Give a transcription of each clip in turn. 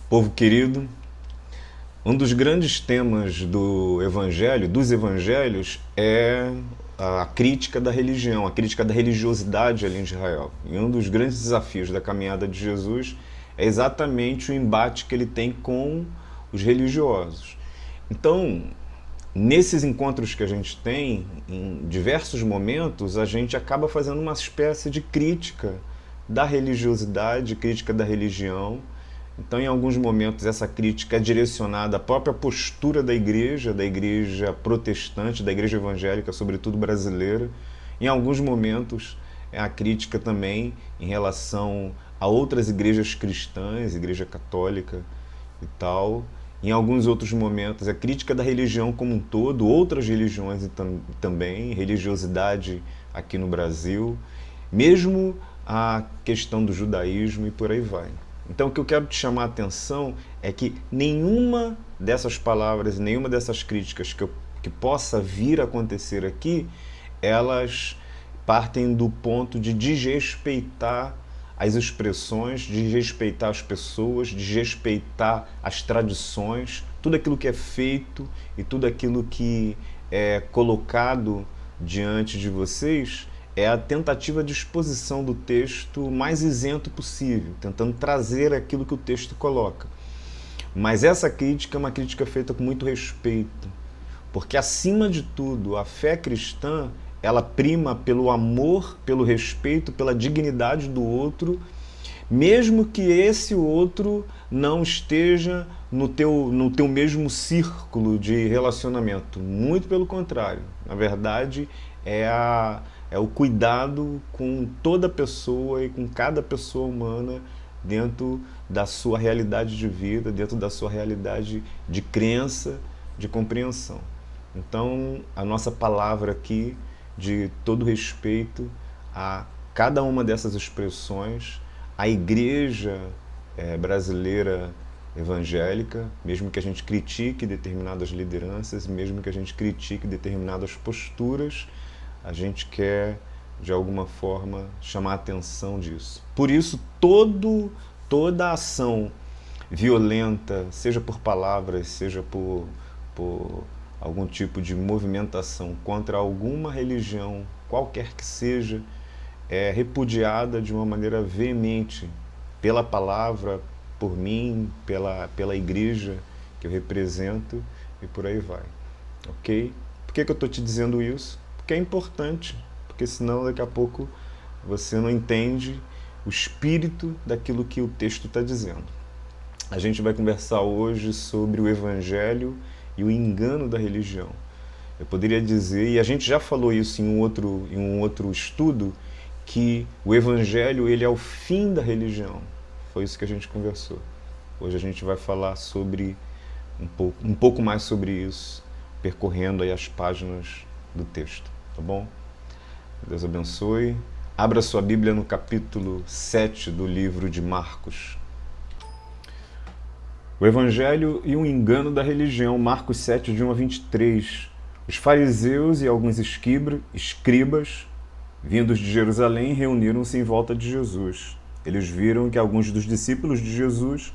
Povo querido, um dos grandes temas do Evangelho, dos Evangelhos, é a crítica da religião, a crítica da religiosidade ali em Israel. E um dos grandes desafios da caminhada de Jesus é exatamente o embate que ele tem com os religiosos. Então, nesses encontros que a gente tem, em diversos momentos, a gente acaba fazendo uma espécie de crítica da religiosidade, crítica da religião. Então, em alguns momentos, essa crítica é direcionada à própria postura da igreja protestante, da igreja evangélica, sobretudo brasileira. Em alguns momentos, é a crítica também em relação a outras igrejas cristãs, igreja católica e tal. Em alguns outros momentos, é crítica da religião como um todo, outras religiões também, religiosidade aqui no Brasil, mesmo a questão do judaísmo e por aí vai. Então, o que eu quero te chamar a atenção é que nenhuma dessas palavras, nenhuma dessas críticas que possa vir a acontecer aqui, elas partem do ponto de desrespeitar as expressões, de respeitar as pessoas, de respeitar as tradições, tudo aquilo que é feito e tudo aquilo que é colocado diante de vocês é a tentativa de exposição do texto mais isento possível, tentando trazer aquilo que o texto coloca. Mas essa crítica é uma crítica feita com muito respeito, porque acima de tudo, a fé cristã, ela prima pelo amor, pelo respeito, pela dignidade do outro, mesmo que esse outro não esteja no teu mesmo círculo de relacionamento. Muito pelo contrário. Na verdade, é o cuidado com toda pessoa e com cada pessoa humana dentro da sua realidade de vida, dentro da sua realidade de crença, de compreensão. Então, a nossa palavra aqui, de todo respeito a cada uma dessas expressões, a igreja brasileira evangélica, mesmo que a gente critique determinadas lideranças, mesmo que a gente critique determinadas posturas, a gente quer, de alguma forma, chamar a atenção disso. Por isso, toda ação violenta, seja por palavras, seja por algum tipo de movimentação contra alguma religião, qualquer que seja, é repudiada de uma maneira veemente pela palavra, por mim, pela igreja que eu represento e por aí vai. Ok? Por que eu estou te dizendo isso? Porque é importante, porque senão daqui a pouco você não entende o espírito daquilo que o texto está dizendo. A gente vai conversar hoje sobre o Evangelho e o engano da religião. Eu poderia dizer, e a gente já falou isso em um outro estudo, que o Evangelho ele é o fim da religião. Foi isso que a gente conversou. Hoje a gente vai falar sobre um pouco mais sobre isso, percorrendo aí as páginas do texto, tá bom? Deus abençoe. Abra sua Bíblia no capítulo 7 do livro de Marcos. O Evangelho e o engano da religião, Marcos 7, de 1 a 23. Os fariseus e alguns escribas, vindos de Jerusalém, reuniram-se em volta de Jesus. Eles viram que alguns dos discípulos de Jesus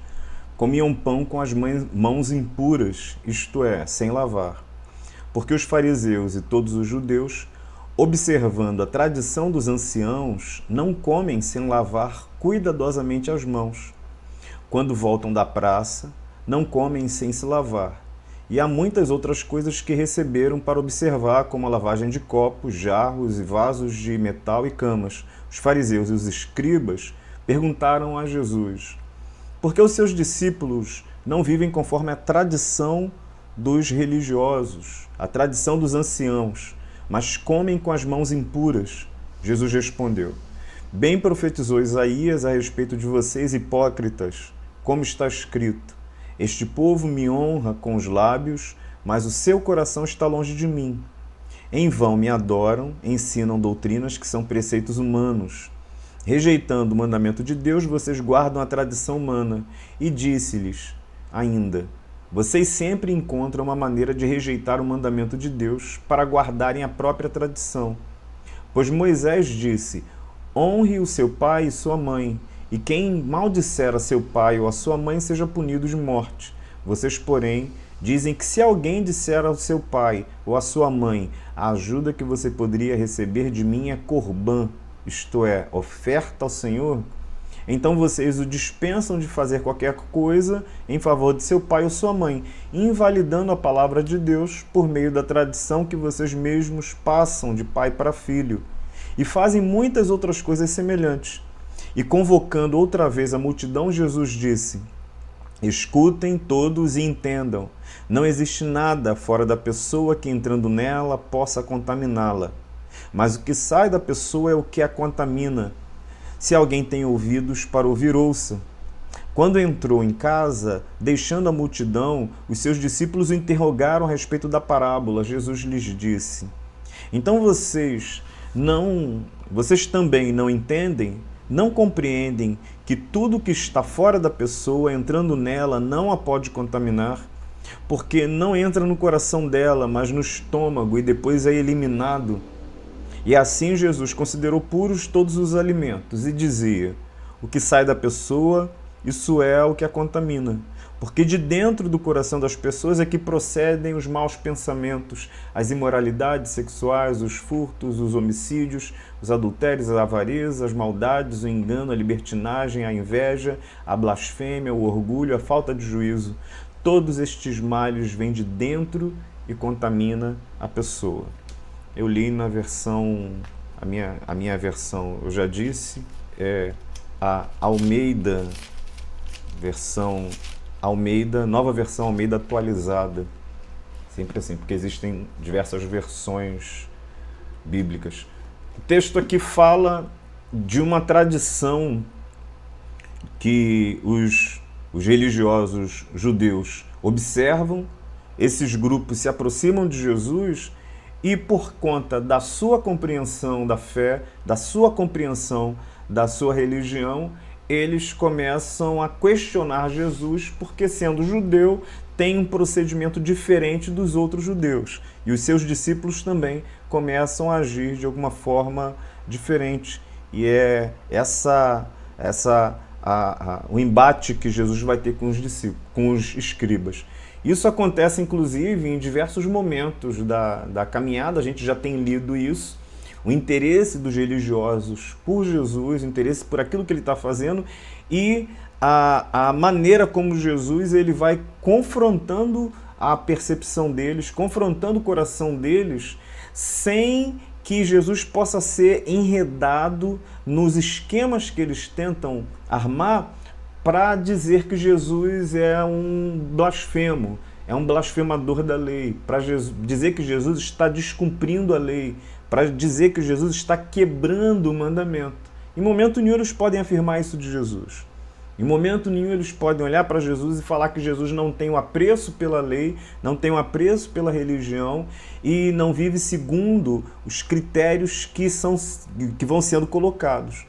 comiam pão com as mãos impuras, isto é, sem lavar. Porque os fariseus e todos os judeus, observando a tradição dos anciãos, não comem sem lavar cuidadosamente as mãos. Quando voltam da praça, não comem sem se lavar. E há muitas outras coisas que receberam para observar, como a lavagem de copos, jarros e vasos de metal e camas. Os fariseus e os escribas perguntaram a Jesus: por que os seus discípulos não vivem conforme a tradição dos religiosos, a tradição dos anciãos, mas comem com as mãos impuras? Jesus respondeu: bem profetizou Isaías a respeito de vocês, hipócritas, como está escrito: este povo me honra com os lábios, mas o seu coração está longe de mim. Em vão me adoram, ensinam doutrinas que são preceitos humanos. Rejeitando o mandamento de Deus, vocês guardam a tradição humana. E disse-lhes ainda: vocês sempre encontram uma maneira de rejeitar o mandamento de Deus para guardarem a própria tradição. Pois Moisés disse: honre o seu pai e sua mãe, e quem maldisser a seu pai ou a sua mãe seja punido de morte. Vocês, porém, dizem que se alguém disser ao seu pai ou à sua mãe, a ajuda que você poderia receber de mim é corbã, isto é, oferta ao Senhor, então vocês o dispensam de fazer qualquer coisa em favor de seu pai ou sua mãe, invalidando a palavra de Deus por meio da tradição que vocês mesmos passam de pai para filho. E fazem muitas outras coisas semelhantes. E convocando outra vez a multidão, Jesus disse: escutem todos e entendam. Não existe nada fora da pessoa que, entrando nela, possa contaminá-la. Mas o que sai da pessoa é o que a contamina. Se alguém tem ouvidos para ouvir, ouça. Quando entrou em casa, deixando a multidão, os seus discípulos o interrogaram a respeito da parábola. Jesus lhes disse: então vocês também não entendem? Não compreendem que tudo que está fora da pessoa, entrando nela, não a pode contaminar? Porque não entra no coração dela, mas no estômago e depois é eliminado. E assim Jesus considerou puros todos os alimentos e dizia: o que sai da pessoa, isso é o que a contamina. Porque de dentro do coração das pessoas é que procedem os maus pensamentos, as imoralidades sexuais, os furtos, os homicídios, os adultérios, a avareza, as maldades, o engano, a libertinagem, a inveja, a blasfêmia, o orgulho, a falta de juízo. Todos estes males vêm de dentro e contamina a pessoa. Eu li na versão, a minha versão, eu já disse, é a Almeida, nova versão Almeida atualizada. Sempre assim, porque existem diversas versões bíblicas. O texto aqui fala de uma tradição que os religiosos judeus observam, esses grupos se aproximam de Jesus e, por conta da sua compreensão da fé, da sua compreensão da sua religião, eles começam a questionar Jesus porque, sendo judeu, tem um procedimento diferente dos outros judeus. E os seus discípulos também começam a agir de alguma forma diferente. E é o embate que Jesus vai ter com os discípulos, com os escribas. Isso acontece, inclusive, em diversos momentos da caminhada, a gente já tem lido isso, o interesse dos religiosos por Jesus, o interesse por aquilo que ele está fazendo e a maneira como Jesus ele vai confrontando a percepção deles, confrontando o coração deles, sem que Jesus possa ser enredado nos esquemas que eles tentam armar para dizer que Jesus é um blasfemo, é um blasfemador da lei, para dizer que Jesus está descumprindo a lei, para dizer que Jesus está quebrando o mandamento. Em momento nenhum eles podem afirmar isso de Jesus. Em momento nenhum eles podem olhar para Jesus e falar que Jesus não tem o apreço pela lei, não tem o apreço pela religião e não vive segundo os critérios que vão sendo colocados.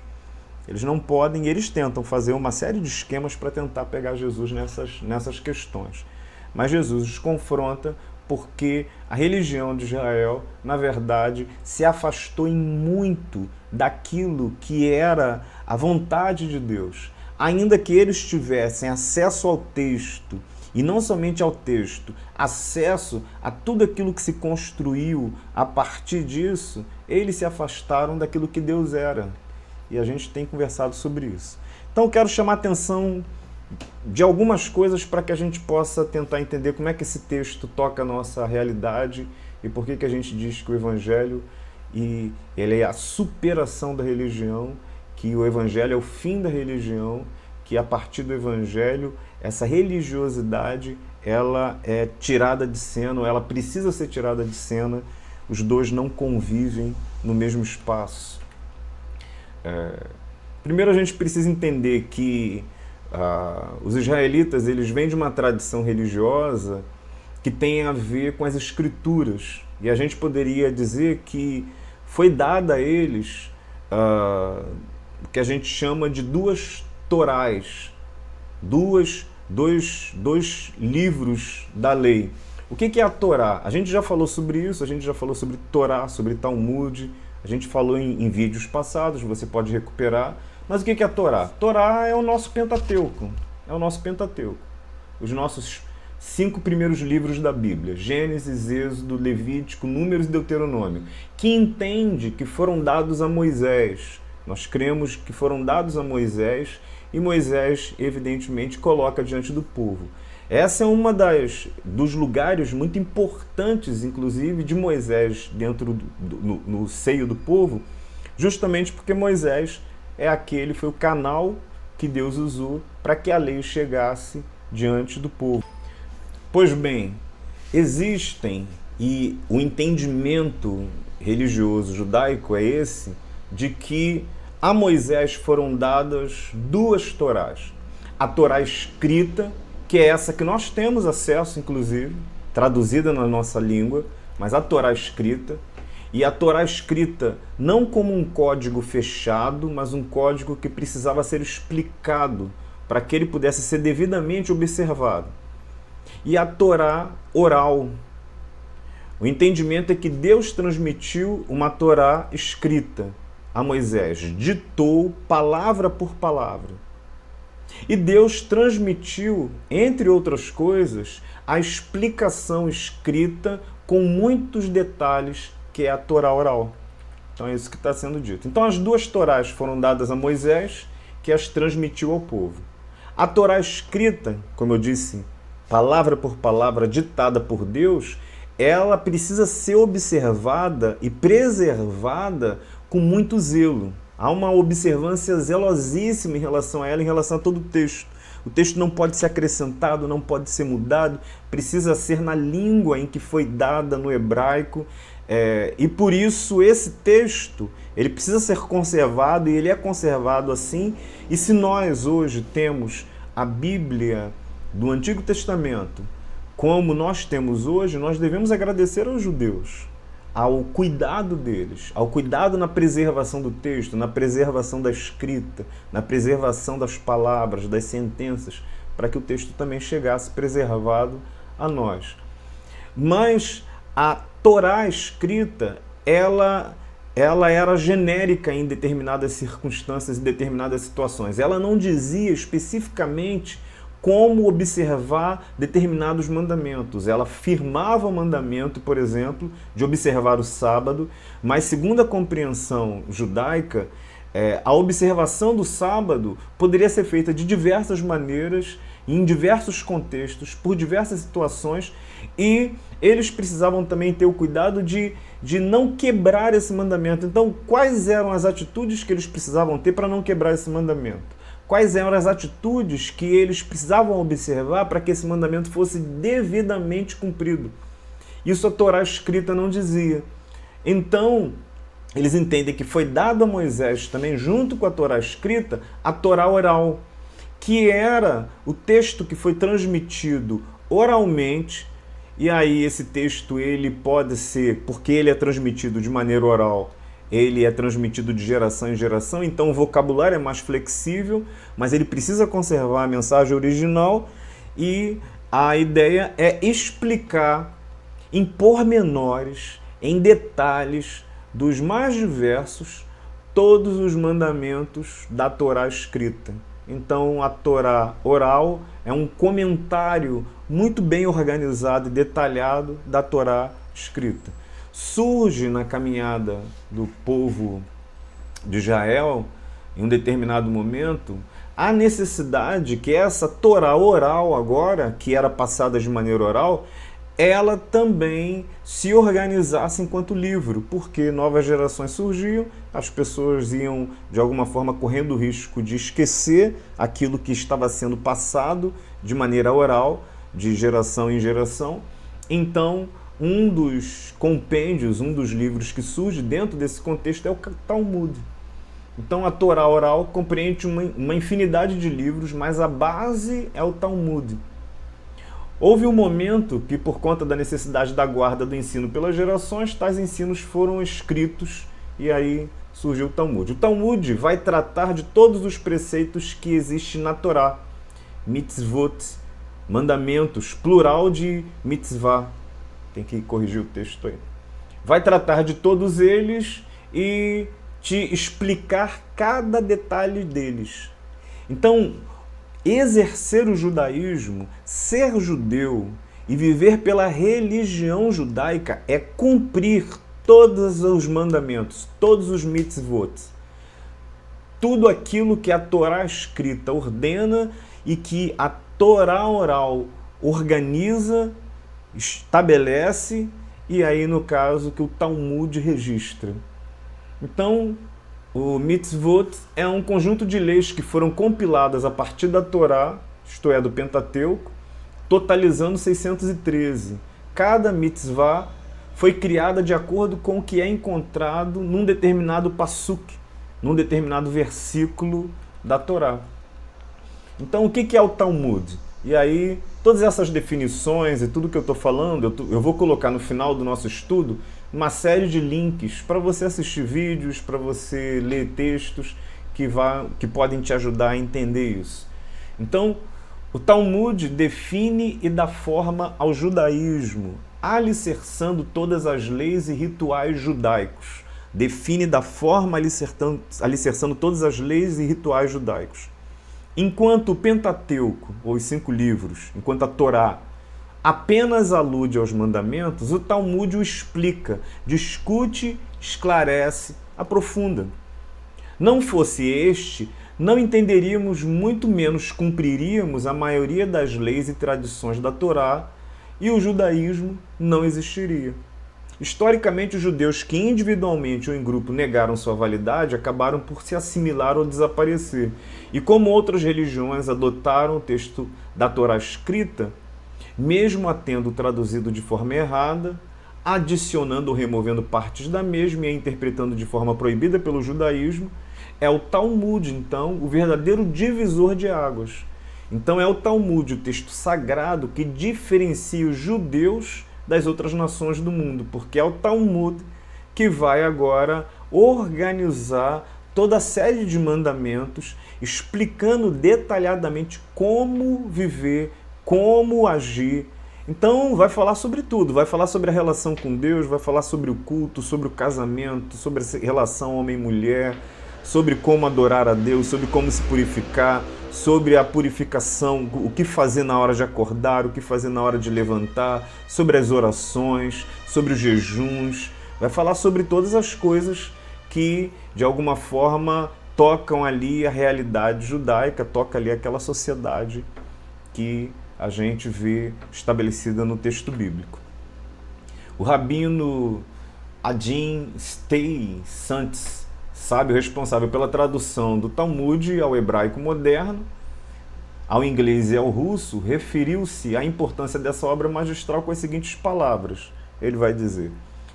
Eles não podem, e eles tentam fazer uma série de esquemas para tentar pegar Jesus nessas questões. Mas Jesus os confronta porque a religião de Israel, na verdade, se afastou em muito daquilo que era a vontade de Deus. Ainda que eles tivessem acesso ao texto, e não somente ao texto, acesso a tudo aquilo que se construiu a partir disso, eles se afastaram daquilo que Deus era. E a gente tem conversado sobre isso. Então, eu quero chamar a atenção de algumas coisas para que a gente possa tentar entender como é que esse texto toca a nossa realidade e por que a gente diz que o Evangelho ele é a superação da religião, que o Evangelho é o fim da religião, que a partir do Evangelho essa religiosidade ela é tirada de cena, ela precisa ser tirada de cena, os dois não convivem no mesmo espaço. Primeiro a gente precisa entender que os israelitas eles vêm de uma tradição religiosa que tem a ver com as escrituras. E a gente poderia dizer que foi dada a eles o que a gente chama de duas Torás, dois livros da lei. O que é a Torá? A gente já falou sobre isso, a gente já falou sobre Torá, sobre Talmud, a gente falou em vídeos passados, você pode recuperar, Mas o que é a Torá? Torá é o nosso Pentateuco. É o nosso Pentateuco. Os nossos 5 primeiros livros da Bíblia, Gênesis, Êxodo, Levítico, Números e Deuteronômio, que entende que foram dados a Moisés. Nós cremos que foram dados a Moisés e Moisés, evidentemente, coloca diante do povo. Essa é uma dos lugares muito importantes, inclusive, de Moisés dentro no seio do povo, justamente porque Moisés foi o canal que Deus usou para que a lei chegasse diante do povo. Pois bem, existem, e o entendimento religioso judaico é esse, de que a Moisés foram dadas 2 Torás. A Torá escrita, que é essa que nós temos acesso, inclusive, traduzida na nossa língua, mas a Torá escrita, e a Torá escrita não como um código fechado, mas um código que precisava ser explicado para que ele pudesse ser devidamente observado. E a Torá oral. O entendimento é que Deus transmitiu uma Torá escrita a Moisés, ditou palavra por palavra. E Deus transmitiu, entre outras coisas, a explicação escrita com muitos detalhes, que é a Torá oral. Então é isso que está sendo dito. Então as 2 Torás foram dadas a Moisés, que as transmitiu ao povo. A Torá escrita, como eu disse, palavra por palavra, ditada por Deus, ela precisa ser observada e preservada com muito zelo. Há uma observância zelosíssima em relação a ela, em relação a todo o texto. O texto não pode ser acrescentado, não pode ser mudado, precisa ser na língua em que foi dada, no hebraico. E por isso esse texto ele precisa ser conservado, e ele é conservado assim. E se nós hoje temos a Bíblia do Antigo Testamento como nós temos hoje, nós devemos agradecer aos judeus, ao cuidado deles, ao cuidado na preservação do texto, na preservação da escrita, na preservação das palavras, das sentenças, para que o texto também chegasse preservado a nós. Mas a Torá escrita, ela era genérica em determinadas circunstâncias e determinadas situações. Ela não dizia especificamente como observar determinados mandamentos. Ela firmava o mandamento, por exemplo, de observar o sábado, mas segundo a compreensão judaica, a observação do sábado poderia ser feita de diversas maneiras, em diversos contextos, por diversas situações, e eles precisavam também ter o cuidado de não quebrar esse mandamento. Então, quais eram as atitudes que eles precisavam ter para não quebrar esse mandamento? Quais eram as atitudes que eles precisavam observar para que esse mandamento fosse devidamente cumprido? Isso a Torá escrita não dizia. Então, eles entendem que foi dado a Moisés também, junto com a Torá escrita, a Torá oral, que era o texto que foi transmitido oralmente. E aí esse texto ele pode ser, porque ele é transmitido de maneira oral, ele é transmitido de geração em geração, então o vocabulário é mais flexível, mas ele precisa conservar a mensagem original, e a ideia é explicar em pormenores, em detalhes dos mais diversos, todos os mandamentos da Torá escrita. Então a Torá oral é um comentário muito bem organizado e detalhado da Torá escrita. Surge na caminhada do povo de Israel, em um determinado momento, a necessidade que essa Torá oral agora, que era passada de maneira oral, ela também se organizasse enquanto livro, porque novas gerações surgiam, as pessoas iam, de alguma forma, correndo o risco de esquecer aquilo que estava sendo passado de maneira oral, de geração em geração. Então, um dos compêndios, um dos livros que surge dentro desse contexto é o Talmud. Então, a Torá oral compreende uma infinidade de livros, mas a base é o Talmud. Houve um momento que, por conta da necessidade da guarda do ensino pelas gerações, tais ensinos foram escritos e aí surgiu o Talmud. O Talmud vai tratar de todos os preceitos que existem na Torá. Mitzvot, mandamentos, plural de mitzvah. Tem que corrigir o texto aí. Vai tratar de todos eles e te explicar cada detalhe deles. Então, exercer o judaísmo, ser judeu e viver pela religião judaica é cumprir todos os mandamentos, todos os mitzvot. Tudo aquilo que a Torá escrita ordena e que a Torá oral organiza, estabelece, e aí, no caso, que o Talmud registra. Então, o mitzvot é um conjunto de leis que foram compiladas a partir da Torá, isto é, do Pentateuco, totalizando 613. Cada mitzvah foi criada de acordo com o que é encontrado num determinado passuk, num determinado versículo da Torá. Então, o que é o Talmud? E aí, todas essas definições e tudo que eu estou falando, eu vou colocar no final do nosso estudo uma série de links para você assistir vídeos, para você ler textos que podem te ajudar a entender isso. Então, o Talmud define e dá forma ao judaísmo, alicerçando todas as leis e rituais judaicos. Define e dá forma alicerçando todas as leis e rituais judaicos. Enquanto o Pentateuco, ou os 5 livros, enquanto a Torá apenas alude aos mandamentos, o Talmud o explica, discute, esclarece, aprofunda. Não fosse este, não entenderíamos, muito menos cumpriríamos a maioria das leis e tradições da Torá, e o judaísmo não existiria. Historicamente, os judeus que individualmente ou em grupo negaram sua validade acabaram por se assimilar ou desaparecer. E como outras religiões adotaram o texto da Torá escrita, mesmo a tendo traduzido de forma errada, adicionando ou removendo partes da mesma e a interpretando de forma proibida pelo judaísmo, é o Talmud, então, o verdadeiro divisor de águas. Então é o Talmud, o texto sagrado, que diferencia os judeus das outras nações do mundo, porque é o Talmud que vai agora organizar toda a série de mandamentos, explicando detalhadamente como viver, como agir. Então vai falar sobre tudo, vai falar sobre a relação com Deus, vai falar sobre o culto, sobre o casamento, sobre a relação homem-mulher, sobre como adorar a Deus, sobre como se purificar, sobre a purificação, o que fazer na hora de acordar, o que fazer na hora de levantar, sobre as orações, sobre os jejuns. Vai falar sobre todas as coisas que, de alguma forma, tocam ali a realidade judaica, toca ali aquela sociedade que a gente vê estabelecida no texto bíblico. O rabino Adin Stey Santos, sábio responsável pela tradução do Talmud ao hebraico moderno, ao inglês e ao russo, referiu-se à importância dessa obra magistral com as seguintes palavras. Ele vai dizer: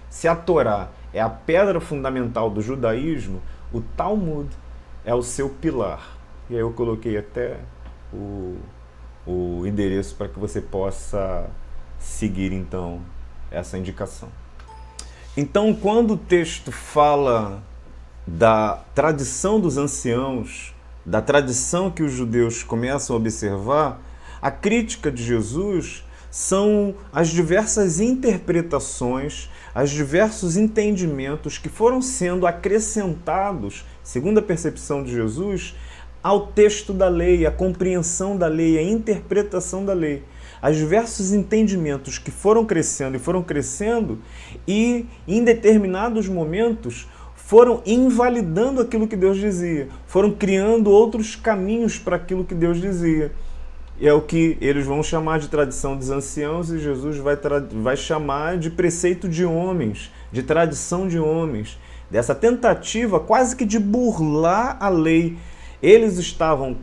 se a Torá é a pedra fundamental do judaísmo, o Talmud é o seu pilar. E aí eu coloquei até o endereço para que você possa seguir, então, essa indicação. Então, quando o texto fala da tradição dos anciãos, da tradição que os judeus começam a observar, a crítica de Jesus são as diversas interpretações, os diversos entendimentos que foram sendo acrescentados, segundo a percepção de Jesus, ao texto da lei, a compreensão da lei, a interpretação da lei. Os diversos entendimentos que foram crescendo e, em determinados momentos, foram invalidando aquilo que Deus dizia, foram criando outros caminhos para aquilo que Deus dizia. E é o que eles vão chamar de tradição dos anciãos e Jesus vai chamar de preceito de homens, de tradição de homens, dessa tentativa quase que de burlar a lei. Eles estavam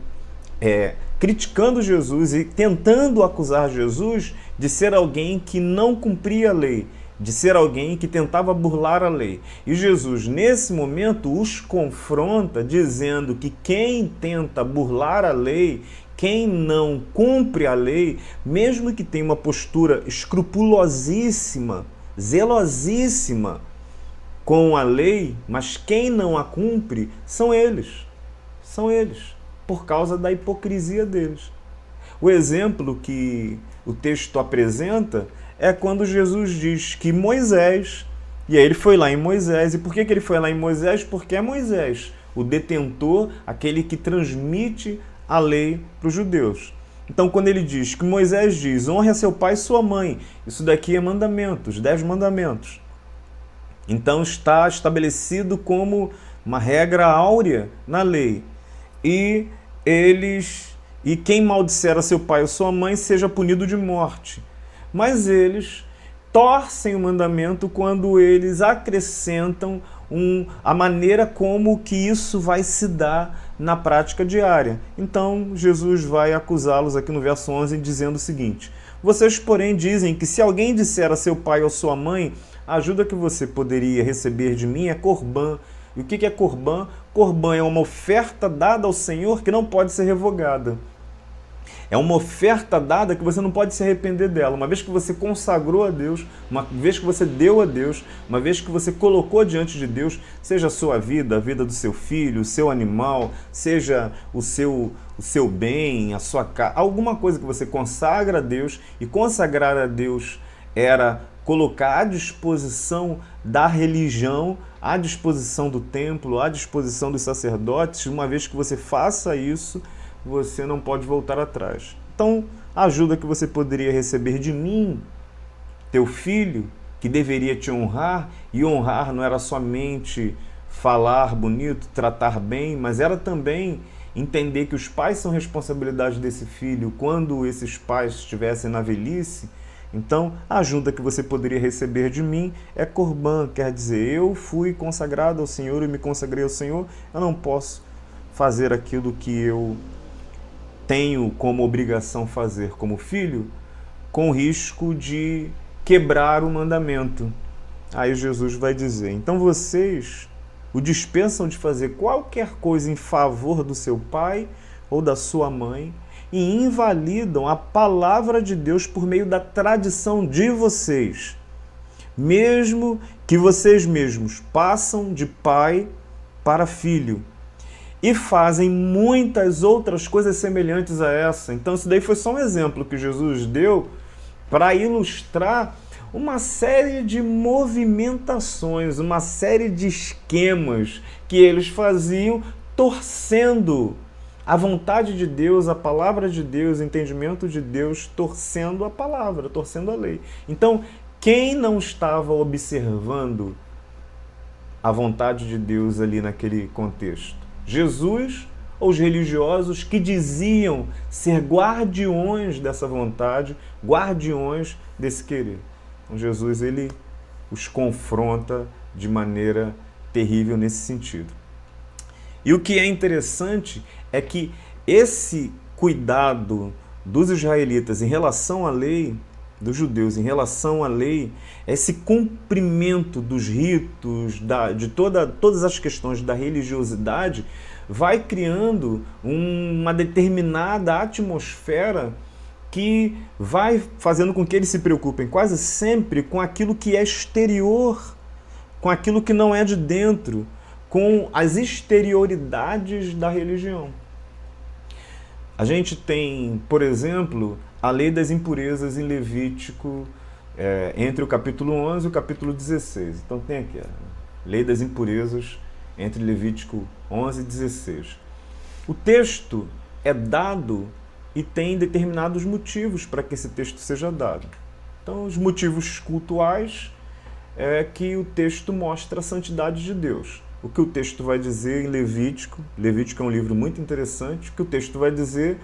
criticando Jesus e tentando acusar Jesus de ser alguém que não cumpria a lei, de ser alguém que tentava burlar a lei. E Jesus, nesse momento, os confronta, dizendo que quem tenta burlar a lei, quem não cumpre a lei, mesmo que tenha uma postura escrupulosíssima, zelosíssima com a lei, mas quem não a cumpre são eles. São eles, por causa da hipocrisia deles. O exemplo que o texto apresenta é quando Jesus diz que Moisés E aí ele foi lá em Moisés. E por que ele foi lá em Moisés? Porque é Moisés, o detentor, aquele que transmite a lei para os judeus. Então, quando ele diz que Moisés diz, honre a seu pai e sua mãe, isso daqui é mandamentos, 10 mandamentos. Então está estabelecido como uma regra áurea na lei. E quem maldisser a seu pai ou sua mãe seja punido de morte. Mas eles torcem o mandamento quando eles acrescentam a maneira como que isso vai se dar na prática diária. Então, Jesus vai acusá-los aqui no verso 11, dizendo o seguinte: vocês, porém, dizem que se alguém disser a seu pai ou sua mãe, a ajuda que você poderia receber de mim é corbã. E o que é corbã? Corbã é uma oferta dada ao Senhor que não pode ser revogada. É uma oferta dada que você não pode se arrepender dela. Uma vez que você consagrou a Deus, uma vez que você deu a Deus, uma vez que você colocou diante de Deus, seja a sua vida, a vida do seu filho, o seu animal, seja o seu bem, a sua casa, alguma coisa que você consagra a Deus, e consagrar a Deus era colocar à disposição da religião, à disposição do templo, à disposição dos sacerdotes. Uma vez que você faça isso, você não pode voltar atrás. Então, a ajuda que você poderia receber de mim, teu filho, que deveria te honrar, e honrar não era somente falar bonito, tratar bem, mas era também entender que os pais são responsabilidade desse filho quando esses pais estivessem na velhice. Então, a ajuda que você poderia receber de mim é corbã, quer dizer, eu fui consagrado ao Senhor e me consagrei ao Senhor, eu não posso fazer aquilo que eu tenho como obrigação fazer como filho, com risco de quebrar o mandamento. Aí Jesus vai dizer, então vocês o dispensam de fazer qualquer coisa em favor do seu pai ou da sua mãe e invalidam a palavra de Deus por meio da tradição de vocês, mesmo que vocês mesmos passam de pai para filho. E fazem muitas outras coisas semelhantes a essa. Então isso daí foi só um exemplo que Jesus deu para ilustrar uma série de movimentações, uma série de esquemas que eles faziam torcendo a vontade de Deus, a palavra de Deus, o entendimento de Deus, torcendo a palavra, torcendo a lei. Então, quem não estava observando a vontade de Deus ali naquele contexto? Jesus ou os religiosos que diziam ser guardiões dessa vontade, guardiões desse querer. Então Jesus, ele os confronta de maneira terrível nesse sentido. E o que é interessante é que esse cuidado dos israelitas em relação à lei, dos judeus em relação à lei, esse cumprimento dos ritos, de todas as questões da religiosidade, vai criando uma determinada atmosfera que vai fazendo com que eles se preocupem quase sempre com aquilo que é exterior, com aquilo que não é de dentro, com as exterioridades da religião. A gente tem, por exemplo, a lei das impurezas em Levítico, entre o capítulo 11 e o capítulo 16. Então tem aqui a lei das impurezas entre Levítico 11 e 16. O texto é dado e tem determinados motivos para que esse texto seja dado. Então, os motivos cultuais é que o texto mostra a santidade de Deus. O que o texto vai dizer em Levítico é um livro muito interessante, o que o texto vai dizer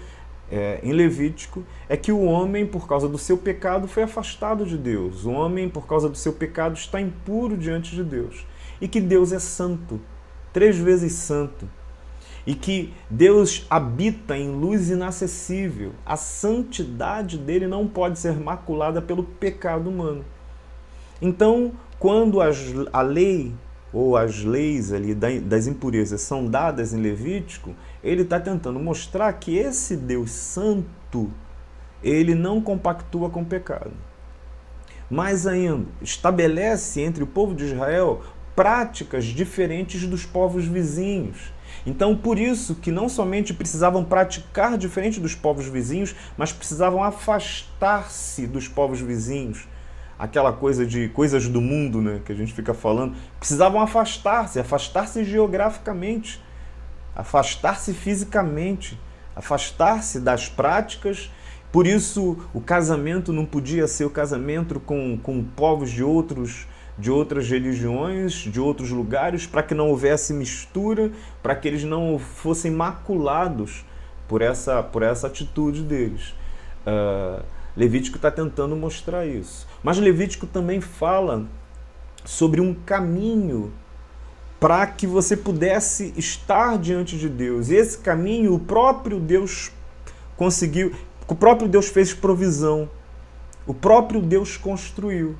em Levítico é que o homem, por causa do seu pecado, foi afastado de Deus. O homem, por causa do seu pecado, está impuro diante de Deus. E que Deus é santo, 3 vezes santo. E que Deus habita em luz inacessível. A santidade dele não pode ser maculada pelo pecado humano. Então, quando a lei ou as leis ali das impurezas são dadas em Levítico, ele está tentando mostrar que esse Deus santo, ele não compactua com o pecado. Mais ainda, estabelece entre o povo de Israel práticas diferentes dos povos vizinhos. Então, por isso que não somente precisavam praticar diferente dos povos vizinhos, mas precisavam afastar-se dos povos vizinhos. aquela coisa de coisas do mundo, né, que a gente fica falando, precisavam afastar-se geograficamente, afastar-se fisicamente, afastar-se das práticas. Por isso o casamento não podia ser o casamento com povos de outras religiões, de outros lugares, para que não houvesse mistura, para que eles não fossem maculados por essa atitude deles. Levítico está tentando mostrar isso. Mas Levítico também fala sobre um caminho para que você pudesse estar diante de Deus. E esse caminho o próprio Deus conseguiu, o próprio Deus fez provisão, o próprio Deus construiu.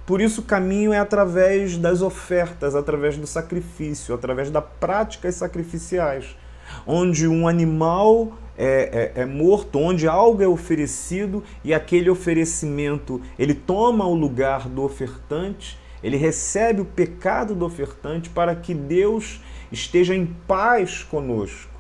Por isso o caminho é através das ofertas, através do sacrifício, através das práticas sacrificiais, onde um animal é morto, onde algo é oferecido e aquele oferecimento, ele toma o lugar do ofertante, ele recebe o pecado do ofertante para que Deus esteja em paz conosco.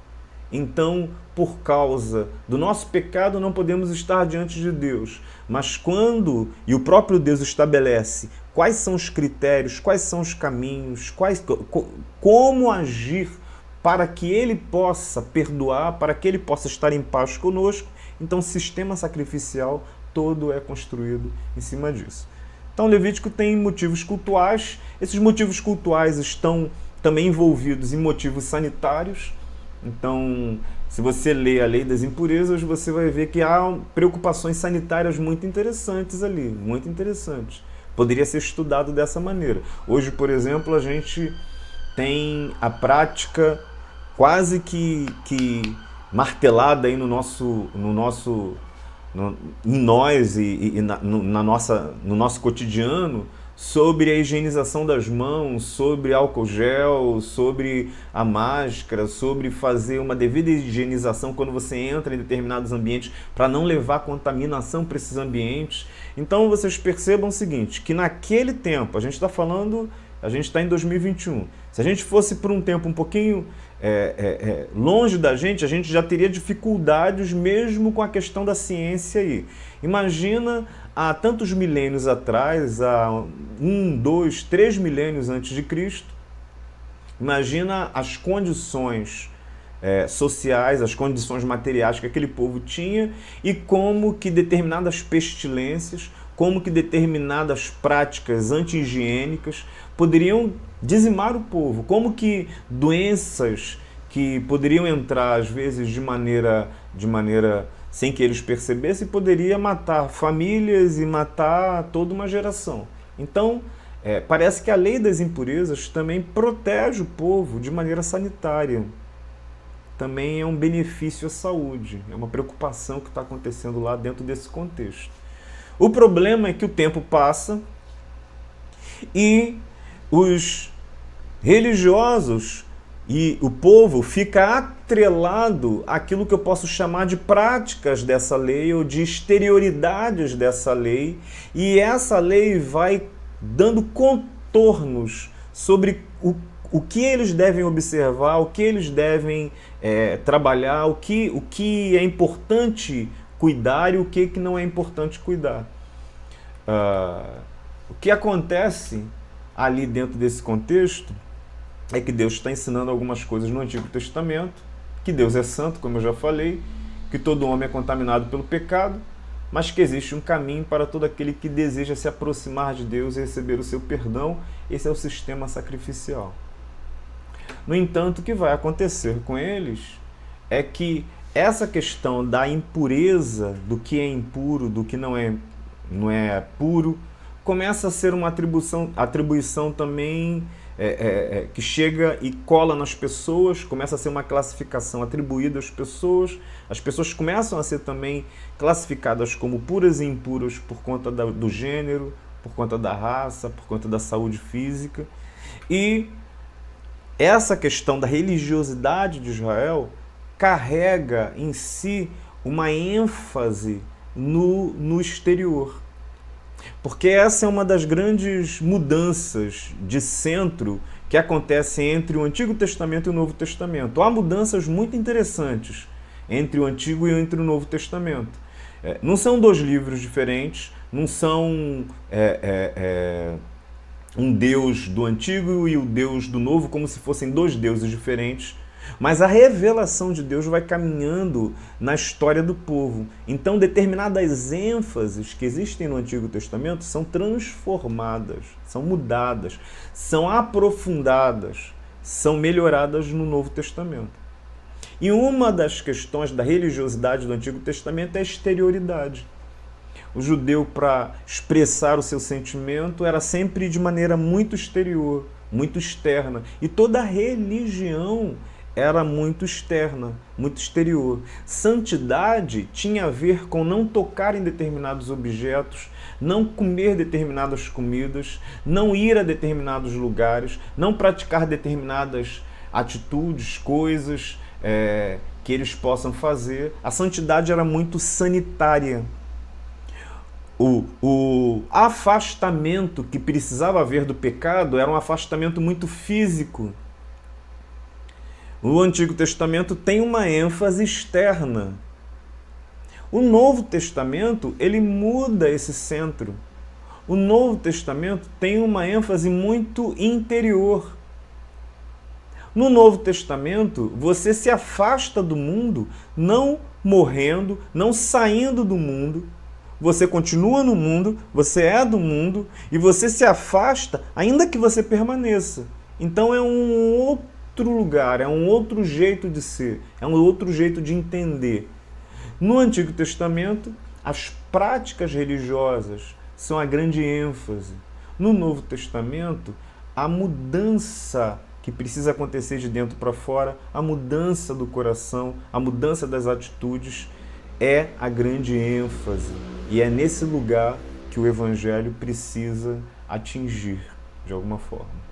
Então, por causa do nosso pecado, não podemos estar diante de Deus. Mas quando, e o próprio Deus estabelece quais são os critérios, quais são os caminhos, como agir para que Ele possa perdoar, para que Ele possa estar em paz conosco, então o sistema sacrificial todo é construído em cima disso. Então, Levítico tem motivos cultuais. Esses motivos cultuais estão também envolvidos em motivos sanitários. Então, se você lê a lei das impurezas, você vai ver que há preocupações sanitárias muito interessantes ali, muito interessantes. Poderia ser estudado dessa maneira. Hoje, por exemplo, a gente tem a prática quase que martelada aí em nós e no nosso cotidiano, sobre a higienização das mãos, sobre álcool gel, sobre a máscara, sobre fazer uma devida higienização quando você entra em determinados ambientes para não levar contaminação para esses ambientes. Então vocês percebam o seguinte, que naquele tempo, a gente está em 2021, se a gente fosse por um tempo um pouquinho longe da gente, a gente já teria dificuldades mesmo com a questão da ciência aí. Imagina há tantos milênios atrás, há 1, 2, 3 milênios antes de Cristo, imagina as condições sociais, as condições materiais que aquele povo tinha e como que determinadas pestilências, como que determinadas práticas anti-higiênicas poderiam dizimar o povo, como que doenças que poderiam entrar às vezes de maneira sem que eles percebessem, poderia matar famílias e matar toda uma geração. Então, parece que a lei das impurezas também protege o povo de maneira sanitária. Também é um benefício à saúde, é uma preocupação que está acontecendo lá dentro desse contexto. O problema é que o tempo passa e os religiosos e o povo fica atrelado àquilo que eu posso chamar de práticas dessa lei ou de exterioridades dessa lei, e essa lei vai dando contornos sobre o que eles devem observar, o que eles devem trabalhar, o que é importante cuidar e o que não é importante cuidar. O que acontece ali dentro desse contexto é que Deus está ensinando algumas coisas no Antigo Testamento, que Deus é santo, como eu já falei, que todo homem é contaminado pelo pecado, mas que existe um caminho para todo aquele que deseja se aproximar de Deus e receber o seu perdão. Esse é o sistema sacrificial. No entanto, o que vai acontecer com eles é que essa questão da impureza, do que é impuro, do que não é puro, começa a ser uma atribuição também que chega e cola nas pessoas, começa a ser uma classificação atribuída às pessoas. As pessoas começam a ser também classificadas como puras e impuras por conta do gênero, por conta da raça, por conta da saúde física. E essa questão da religiosidade de Israel carrega em si uma ênfase no exterior. Porque essa é uma das grandes mudanças de centro que acontecem entre o Antigo Testamento e o Novo Testamento. Há mudanças muito interessantes entre o Antigo e entre o Novo Testamento. Não são dois livros diferentes, não são um Deus do Antigo e o Deus do Novo como se fossem dois deuses diferentes, mas a revelação de Deus vai caminhando na história do povo. Então, determinadas ênfases que existem no Antigo Testamento são transformadas, são mudadas, são aprofundadas, são melhoradas no Novo Testamento. E uma das questões da religiosidade do Antigo Testamento é a exterioridade. O judeu, para expressar o seu sentimento, era sempre de maneira muito exterior, muito externa. E toda a religião era muito externa, muito exterior. Santidade tinha a ver com não tocar em determinados objetos, não comer determinadas comidas, não ir a determinados lugares, não praticar determinadas atitudes, coisas que eles possam fazer. A santidade era muito sanitária. O afastamento que precisava haver do pecado era um afastamento muito físico. O Antigo Testamento tem uma ênfase externa. O Novo Testamento, ele muda esse centro. O Novo Testamento tem uma ênfase muito interior. No Novo Testamento, você se afasta do mundo, não morrendo, não saindo do mundo. Você continua no mundo, você é do mundo e você se afasta, ainda que você permaneça. Então é um outro lugar, é um outro jeito de ser, é um outro jeito de entender. No Antigo Testamento, as práticas religiosas são a grande ênfase. No Novo Testamento, a mudança que precisa acontecer de dentro para fora, a mudança do coração, a mudança das atitudes, é a grande ênfase. E é nesse lugar que o Evangelho precisa atingir, de alguma forma.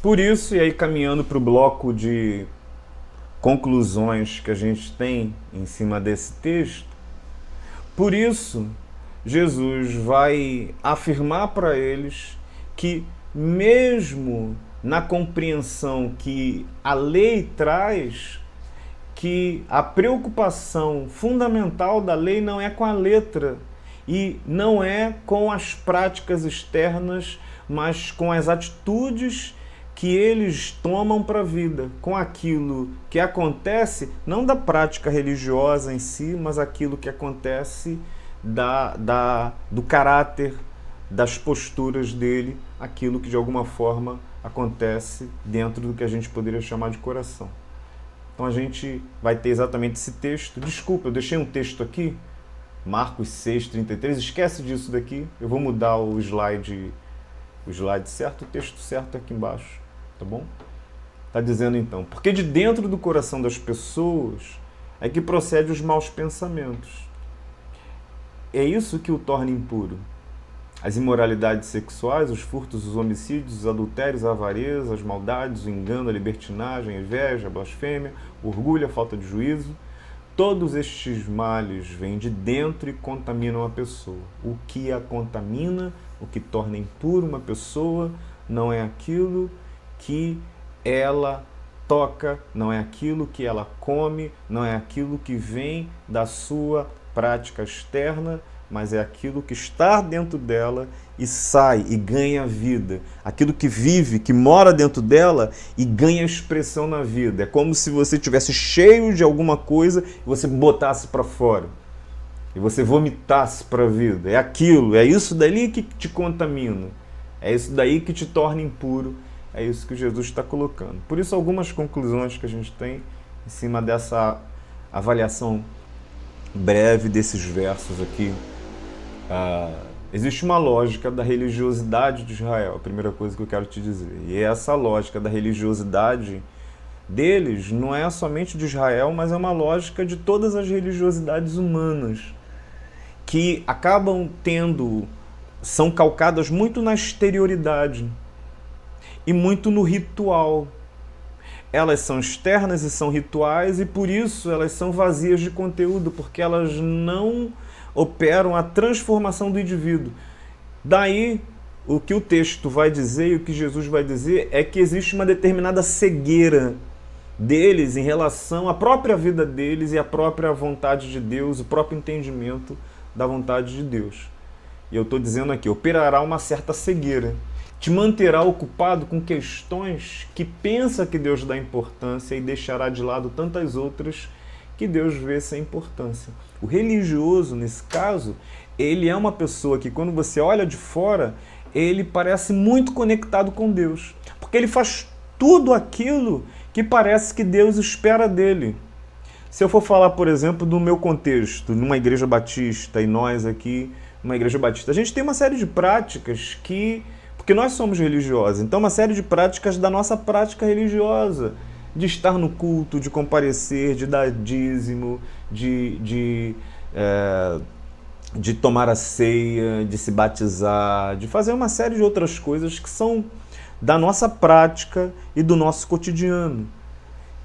Por isso, e aí caminhando para o bloco de conclusões que a gente tem em cima desse texto, por isso, Jesus vai afirmar para eles que, mesmo na compreensão que a lei traz, que a preocupação fundamental da lei não é com a letra e não é com as práticas externas, mas com as atitudes que eles tomam para a vida, com aquilo que acontece, não da prática religiosa em si, mas aquilo que acontece do caráter, das posturas dele, aquilo que de alguma forma acontece dentro do que a gente poderia chamar de coração. Então a gente vai ter exatamente esse texto. Desculpa, eu deixei um texto aqui, Marcos 6:33. Esquece disso daqui. Eu vou mudar o slide certo, o texto certo aqui embaixo, tá bom? Está dizendo então, porque de dentro do coração das pessoas é que procede os maus pensamentos. É isso que o torna impuro. As imoralidades sexuais, os furtos, os homicídios, os adultérios, a avareza, as maldades, o engano, a libertinagem, a inveja, a blasfêmia, o orgulho, a falta de juízo. Todos estes males vêm de dentro e contaminam a pessoa. O que a contamina, o que torna impuro uma pessoa, não é aquilo que ela toca, não é aquilo que ela come, não é aquilo que vem da sua prática externa, mas é aquilo que está dentro dela e sai e ganha vida. Aquilo que vive, que mora dentro dela e ganha expressão na vida. É como se você estivesse cheio de alguma coisa e você botasse para fora. E você vomitasse para a vida. É aquilo, é isso dali que te contamina. É isso daí que te torna impuro. É isso que Jesus está colocando. Por isso, algumas conclusões que a gente tem em cima dessa avaliação breve desses versos aqui. Existe uma lógica da religiosidade de Israel, a primeira coisa que eu quero te dizer. E essa lógica da religiosidade deles não é somente de Israel, mas é uma lógica de todas as religiosidades humanas, que acabam são calcadas muito na exterioridade e muito no ritual. Elas são externas e são rituais e por isso elas são vazias de conteúdo, porque elas não operam a transformação do indivíduo. Daí, o que o texto vai dizer e o que Jesus vai dizer é que existe uma determinada cegueira deles em relação à própria vida deles e à própria vontade de Deus, o próprio entendimento da vontade de Deus. e eu estou dizendo aqui, operará uma certa cegueira. Te manterá ocupado com questões que pensa que Deus dá importância e deixará de lado tantas outras que Deus vê sem importância. O religioso, nesse caso, ele é uma pessoa que, quando você olha de fora, ele parece muito conectado com Deus, porque ele faz tudo aquilo que parece que Deus espera dele. Se eu for falar, por exemplo, do meu contexto, numa igreja batista, e nós aqui, numa igreja batista, a gente tem uma série de práticas que... Porque nós somos religiosos, então uma série de práticas da nossa prática religiosa, de estar no culto, de comparecer, de dar dízimo, de tomar a ceia, de se batizar, de fazer uma série de outras coisas que são da nossa prática e do nosso cotidiano,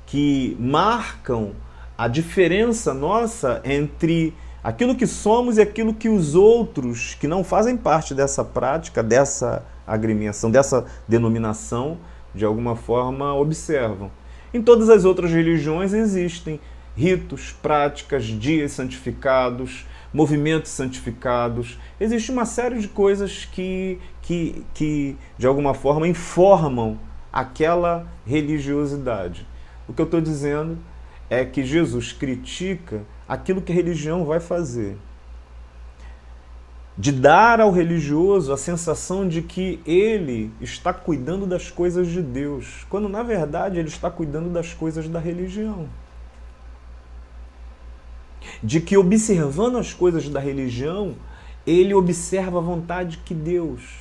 que marcam a diferença nossa entre aquilo que somos e aquilo que os outros, que não fazem parte dessa prática, dessa agremiação, dessa denominação, de alguma forma observam. Em todas as outras religiões existem ritos, práticas, dias santificados, movimentos santificados. Existe uma série de coisas que de alguma forma informam aquela religiosidade. O que eu estou dizendo é que Jesus critica aquilo que a religião vai fazer, de dar ao religioso a sensação de que ele está cuidando das coisas de Deus, quando na verdade ele está cuidando das coisas da religião. De que, observando as coisas da religião, ele observa a vontade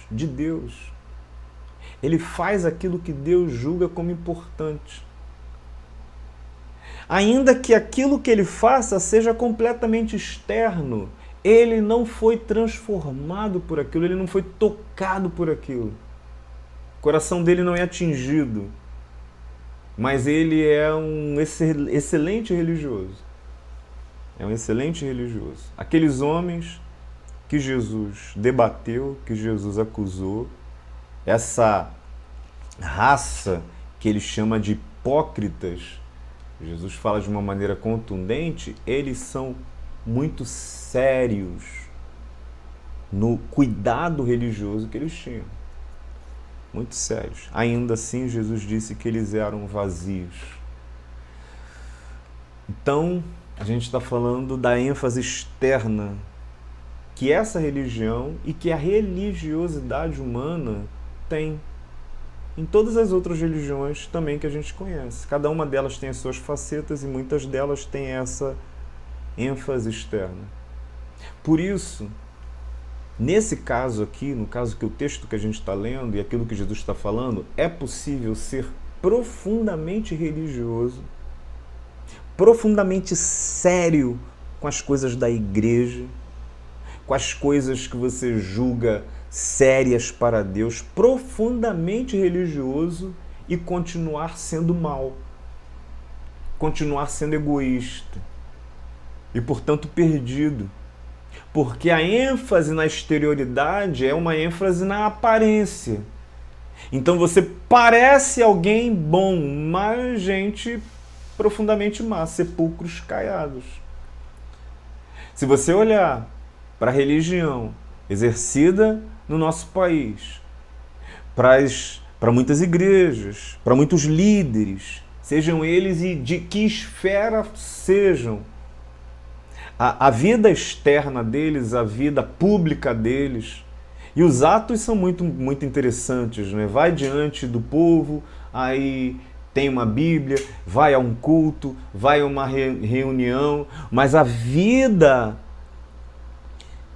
de Deus. Ele faz aquilo que Deus julga como importante. Ainda que aquilo que ele faça seja completamente externo, ele não foi transformado por aquilo, ele não foi tocado por aquilo. O coração dele não é atingido, mas ele é um excelente religioso. É um excelente religioso. Aqueles homens que Jesus debateu, que Jesus acusou, essa raça que ele chama de hipócritas, Jesus fala de uma maneira contundente, eles são muito sérios no cuidado religioso que eles tinham. Muito sérios. Ainda assim, Jesus disse que eles eram vazios. Então, a gente está falando da ênfase externa que essa religião e que a religiosidade humana tem. Em todas as outras religiões também que a gente conhece. Cada uma delas tem as suas facetas e muitas delas têm essa ênfase externa. Por isso, nesse caso aqui, no caso que o texto que a gente está lendo e aquilo que Jesus está falando, é possível ser profundamente religioso, profundamente sério com as coisas da igreja, com as coisas que você julga sérias para Deus, profundamente religioso e continuar sendo mau, continuar sendo egoísta e, portanto, perdido. Porque a ênfase na exterioridade é uma ênfase na aparência. Então você parece alguém bom, mas gente profundamente má, sepulcros caiados. Se você olhar para a religião exercida no nosso país, para muitas igrejas, para muitos líderes, sejam eles e de que esfera sejam, a vida externa deles, a vida pública deles, e os atos são muito, muito interessantes, né? Vai diante do povo, aí tem uma Bíblia, vai a um culto, vai a uma reunião, mas a vida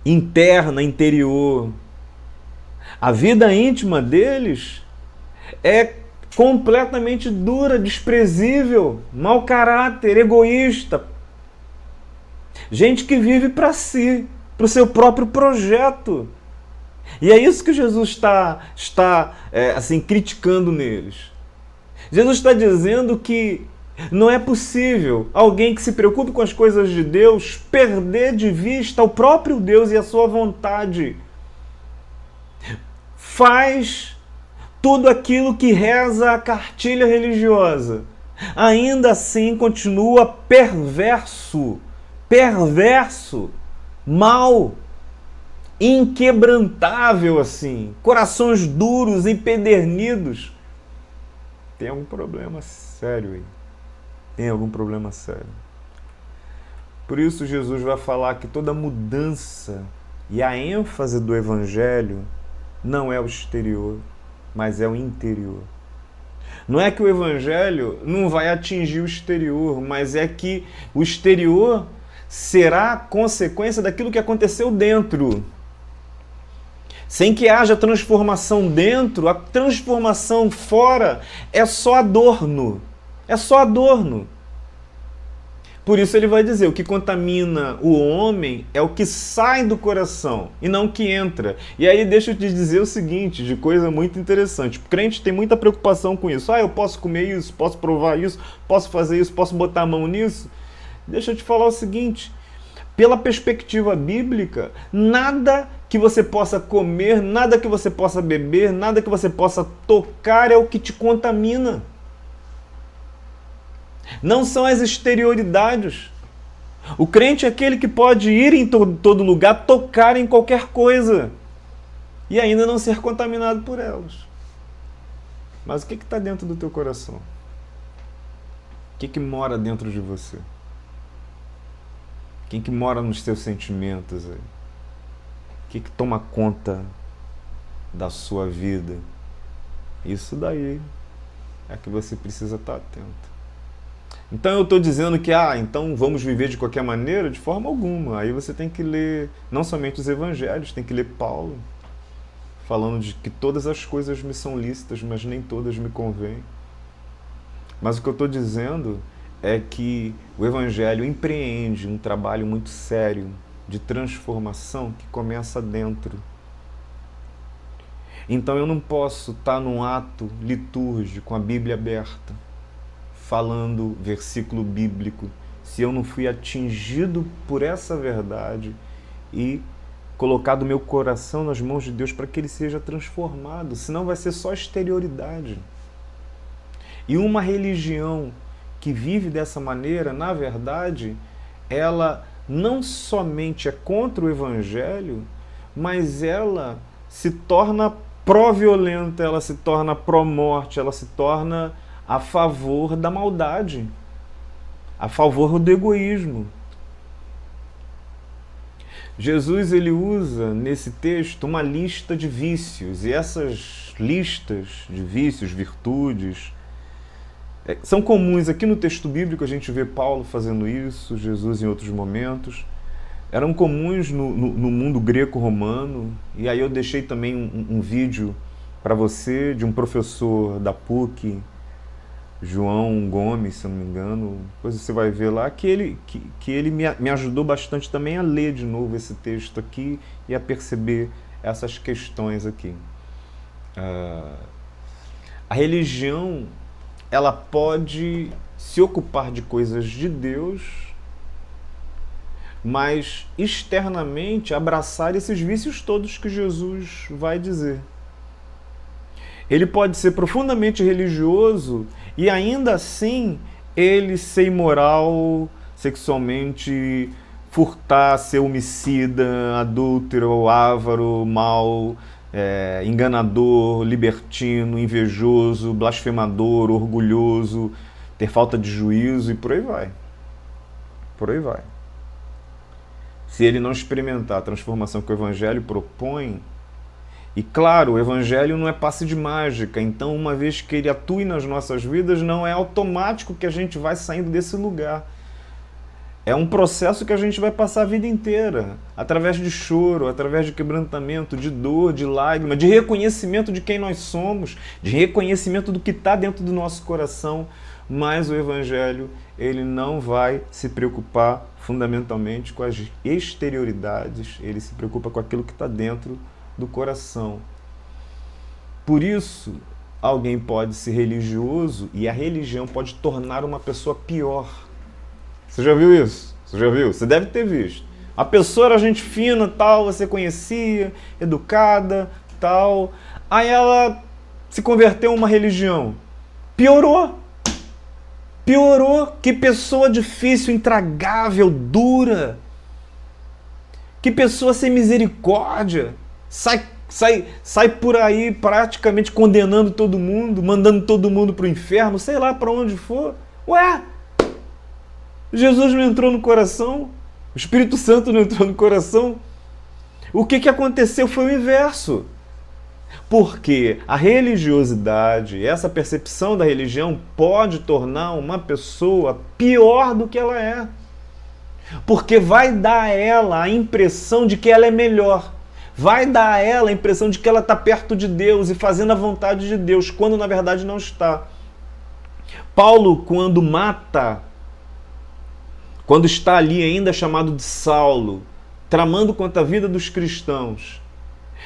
interna, interior, a vida íntima deles é completamente dura, desprezível, mau caráter, egoísta. Gente que vive para si, para o seu próprio projeto. E é isso que Jesus está criticando neles. Jesus está dizendo que não é possível alguém que se preocupe com as coisas de Deus perder de vista o próprio Deus e a sua vontade. Faz tudo aquilo que reza a cartilha religiosa. Ainda assim continua perverso, mau, inquebrantável assim, corações duros, empedernidos, tem algum problema sério aí. Tem algum problema sério. Por isso Jesus vai falar que toda mudança e a ênfase do Evangelho não é o exterior, mas é o interior. Não é que o Evangelho não vai atingir o exterior, mas é que o exterior será consequência daquilo que aconteceu dentro. Sem que haja transformação dentro, a transformação fora é só adorno. É só adorno. Por isso ele vai dizer, o que contamina o homem é o que sai do coração e não o que entra. E aí deixa eu te dizer o seguinte, de coisa muito interessante. O crente tem muita preocupação com isso. Eu posso comer isso, posso provar isso, posso fazer isso, posso botar a mão nisso. Deixa eu te falar o seguinte, pela perspectiva bíblica, nada que você possa comer, nada que você possa beber, nada que você possa tocar é o que te contamina. Não são as exterioridades. O crente é aquele que pode ir em todo lugar, tocar em qualquer coisa e ainda não ser contaminado por elas. Mas o que está dentro do teu coração? O que mora dentro de você? Quem que mora nos teus sentimentos aí? O que toma conta da sua vida? Isso daí é que você precisa estar atento. Então eu estou dizendo que, então vamos viver de qualquer maneira? De forma alguma. Aí você tem que ler não somente os evangelhos, tem que ler Paulo, falando de que todas as coisas me são lícitas, mas nem todas me convêm. Mas o que eu estou dizendo é que o evangelho empreende um trabalho muito sério de transformação que começa dentro. Então eu não posso estar num ato litúrgico com a Bíblia aberta, falando versículo bíblico, se eu não fui atingido por essa verdade e colocado meu coração nas mãos de Deus para que ele seja transformado, senão vai ser só exterioridade. E uma religião que vive dessa maneira, na verdade, ela não somente é contra o Evangelho, mas ela se torna pró-violenta, ela se torna pró-morte, ela se torna a favor da maldade, a favor do egoísmo. Jesus ele usa nesse texto uma lista de vícios, e essas listas de vícios, virtudes, são comuns aqui no texto bíblico, a gente vê Paulo fazendo isso, Jesus em outros momentos, eram comuns no mundo greco-romano, e aí eu deixei também um vídeo para você de um professor da PUC, João Gomes, se eu não me engano, depois você vai ver lá, que ele me ajudou bastante também a ler de novo esse texto aqui e a perceber essas questões aqui. A religião, ela pode se ocupar de coisas de Deus, mas externamente abraçar esses vícios todos que Jesus vai dizer. Ele pode ser profundamente religioso e ainda assim ele ser imoral, sexualmente, furtar, ser homicida, adúltero, avaro, mau, enganador, libertino, invejoso, blasfemador, orgulhoso, ter falta de juízo e por aí vai. Por aí vai. Se ele não experimentar a transformação que o Evangelho propõe, e claro, o Evangelho não é passe de mágica, então uma vez que ele atue nas nossas vidas, não é automático que a gente vai saindo desse lugar. É um processo que a gente vai passar a vida inteira, através de choro, através de quebrantamento, de dor, de lágrima, de reconhecimento de quem nós somos, de reconhecimento do que está dentro do nosso coração, mas o Evangelho, ele não vai se preocupar fundamentalmente com as exterioridades, ele se preocupa com aquilo que está dentro do coração. Por isso, alguém pode ser religioso e a religião pode tornar uma pessoa pior. Você já viu isso? Você já viu? Você deve ter visto. A pessoa era gente fina, tal, você conhecia, educada, tal. Aí ela se converteu a uma religião. Piorou. Piorou. Que pessoa difícil, intragável, dura. Que pessoa sem misericórdia. Sai por aí praticamente condenando todo mundo, mandando todo mundo para o inferno, sei lá para onde for. Ué, Jesus não entrou no coração, o Espírito Santo não entrou no coração. O que aconteceu foi o inverso. Porque a religiosidade, essa percepção da religião pode tornar uma pessoa pior do que ela é. Porque vai dar a ela a impressão de que ela é melhor. Vai dar a ela a impressão de que ela está perto de Deus e fazendo a vontade de Deus, quando na verdade não está. Paulo, quando está ali ainda chamado de Saulo, tramando contra a vida dos cristãos,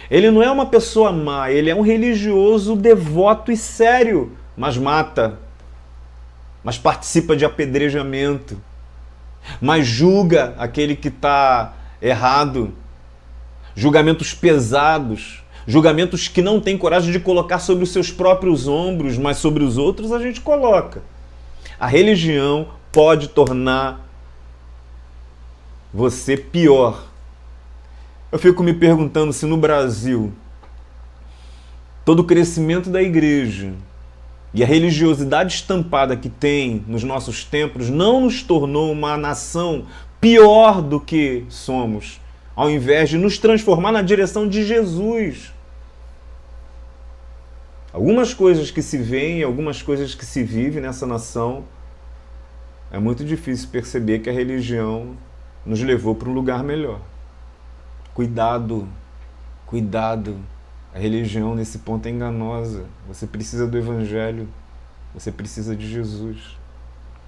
ele não é uma pessoa má, ele é um religioso devoto e sério, mas mata, mas participa de apedrejamento, mas julga aquele que está errado, julgamentos pesados, julgamentos que não tem coragem de colocar sobre os seus próprios ombros, mas sobre os outros a gente coloca. A religião pode tornar você pior. Eu fico me perguntando se no Brasil todo o crescimento da igreja e a religiosidade estampada que tem nos nossos templos não nos tornou uma nação pior do que somos, ao invés de nos transformar na direção de Jesus. Algumas coisas que se veem, algumas coisas que se vive nessa nação, é muito difícil perceber que a religião nos levou para um lugar melhor. Cuidado, cuidado. A religião nesse ponto é enganosa. Você precisa do Evangelho. Você precisa de Jesus.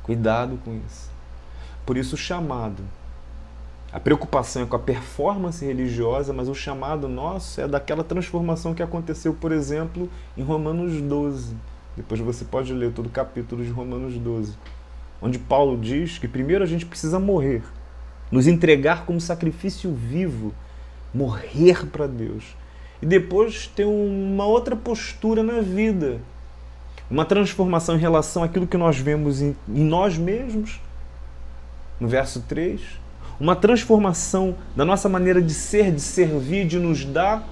Cuidado com isso. Por isso o chamado. A preocupação é com a performance religiosa, mas o chamado nosso é daquela transformação que aconteceu, por exemplo, em Romanos 12. Depois você pode ler todo o capítulo de Romanos 12. Onde Paulo diz que primeiro a gente precisa morrer. Nos entregar como sacrifício vivo. Morrer para Deus. E depois ter uma outra postura na vida. Uma transformação em relação àquilo que nós vemos em nós mesmos. No verso 3. Uma transformação da nossa maneira de ser, de servir, de nos dar.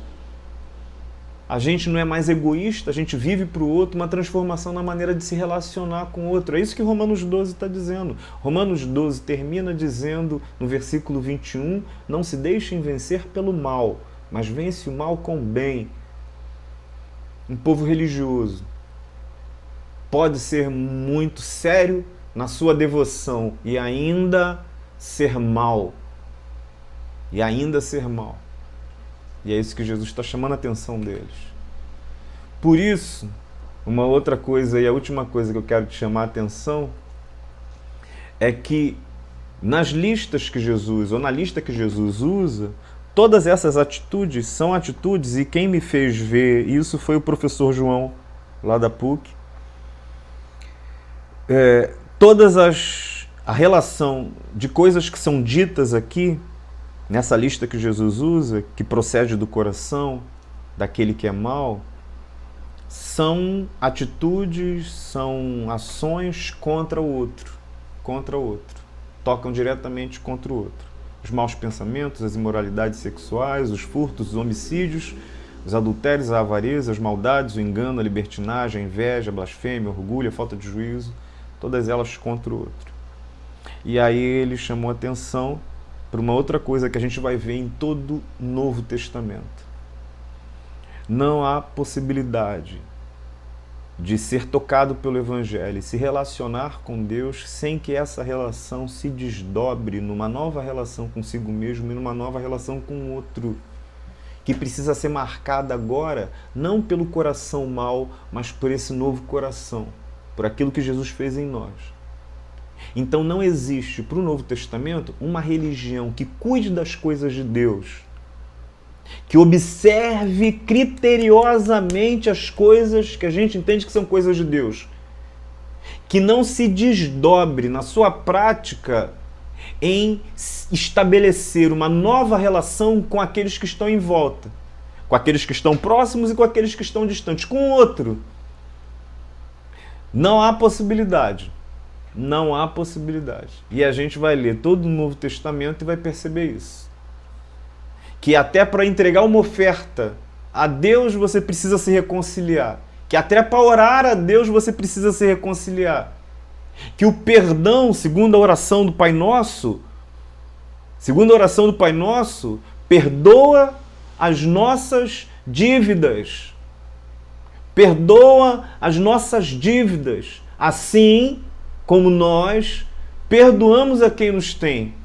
A gente não é mais egoísta, a gente vive para o outro, uma transformação na maneira de se relacionar com o outro. É isso que Romanos 12 está dizendo. Romanos 12 termina dizendo, no versículo 21, não se deixem vencer pelo mal, mas vence o mal com o bem. Um povo religioso pode ser muito sério na sua devoção e ainda ser mal. E ainda ser mal. E é isso que Jesus está chamando a atenção deles. Por isso, uma outra coisa e a última coisa que eu quero te chamar a atenção é que nas listas que Jesus, ou na lista que Jesus usa, todas essas atitudes são atitudes, e quem me fez ver isso foi o professor João, lá da PUC. A relação de coisas que são ditas aqui, nessa lista que Jesus usa, que procede do coração, daquele que é mau, são atitudes, são ações contra o outro. Tocam diretamente contra o outro. Os maus pensamentos, as imoralidades sexuais, os furtos, os homicídios, os adultérios, a avareza, as maldades, o engano, a libertinagem, a inveja, a blasfêmia, o orgulho, a falta de juízo, todas elas contra o outro. E aí ele chamou atenção para uma outra coisa que a gente vai ver em todo o Novo Testamento. Não há possibilidade de ser tocado pelo Evangelho e se relacionar com Deus sem que essa relação se desdobre numa nova relação consigo mesmo e numa nova relação com o outro, que precisa ser marcada agora não pelo coração mau, mas por esse novo coração, por aquilo que Jesus fez em nós. Então não existe para o Novo Testamento uma religião que cuide das coisas de Deus, que observe criteriosamente as coisas que a gente entende que são coisas de Deus, que não se desdobre na sua prática em estabelecer uma nova relação com aqueles que estão em volta, com aqueles que estão próximos e com aqueles que estão distantes, com o outro. Não há possibilidade. E a gente vai ler todo o Novo Testamento e vai perceber isso. que até para entregar uma oferta a Deus você precisa se reconciliar, que até para orar a Deus você precisa se reconciliar, que o perdão, segundo a oração do Pai Nosso, perdoa as nossas dívidas. Perdoa as nossas dívidas, assim como nós perdoamos a quem nos tem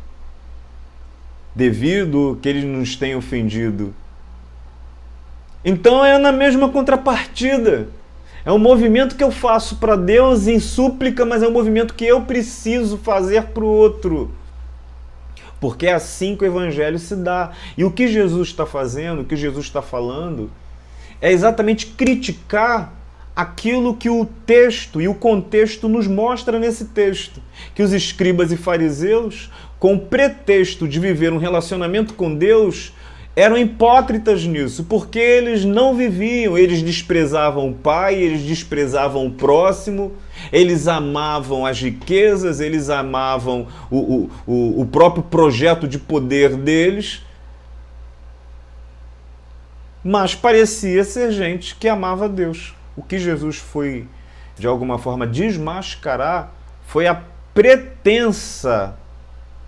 devido que eles nos têm ofendido. Então é na mesma contrapartida. É um movimento que eu faço para Deus em súplica, mas é um movimento que eu preciso fazer para o outro. Porque é assim que o Evangelho se dá. E o que Jesus está fazendo, o que Jesus está falando, é exatamente criticar aquilo que o texto e o contexto nos mostra nesse texto. Que os escribas e fariseus, com o pretexto de viver um relacionamento com Deus, eram hipócritas nisso, porque eles não viviam, eles desprezavam o Pai, eles desprezavam o próximo, eles amavam as riquezas, eles amavam o próprio projeto de poder deles, mas parecia ser gente que amava Deus. O que Jesus foi, de alguma forma, desmascarar foi o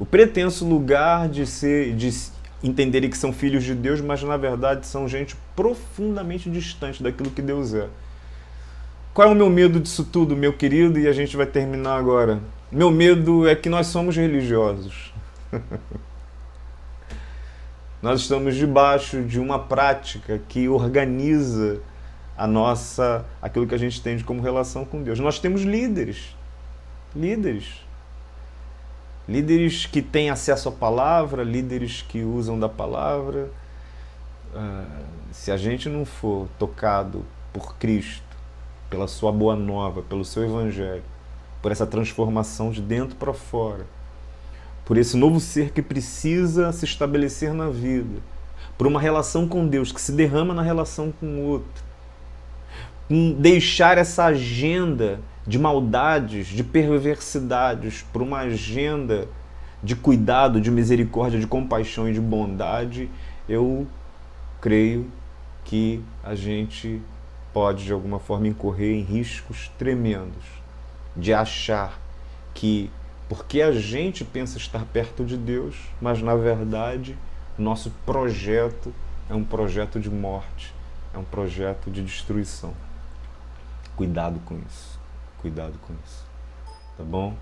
pretenso lugar de entenderem que são filhos de Deus, mas na verdade são gente profundamente distante daquilo que Deus é. Qual é o meu medo disso tudo, meu querido? E a gente vai terminar agora. Meu medo é que nós somos religiosos. Nós estamos debaixo de uma prática que organiza aquilo que a gente tem como relação com Deus. Nós temos líderes que têm acesso à palavra, líderes que usam da palavra. Se a gente não for tocado por Cristo, pela sua boa nova, pelo seu evangelho, por essa transformação de dentro para fora, por esse novo ser que precisa se estabelecer na vida, por uma relação com Deus que se derrama na relação com o outro, deixar essa agenda de maldades, de perversidades, por uma agenda de cuidado, de misericórdia, de compaixão e de bondade, eu creio que a gente pode, de alguma forma, incorrer em riscos tremendos de achar que, porque a gente pensa estar perto de Deus, mas, na verdade, nosso projeto é um projeto de morte, é um projeto de destruição. Cuidado com isso. Cuidado com isso. Tá bom?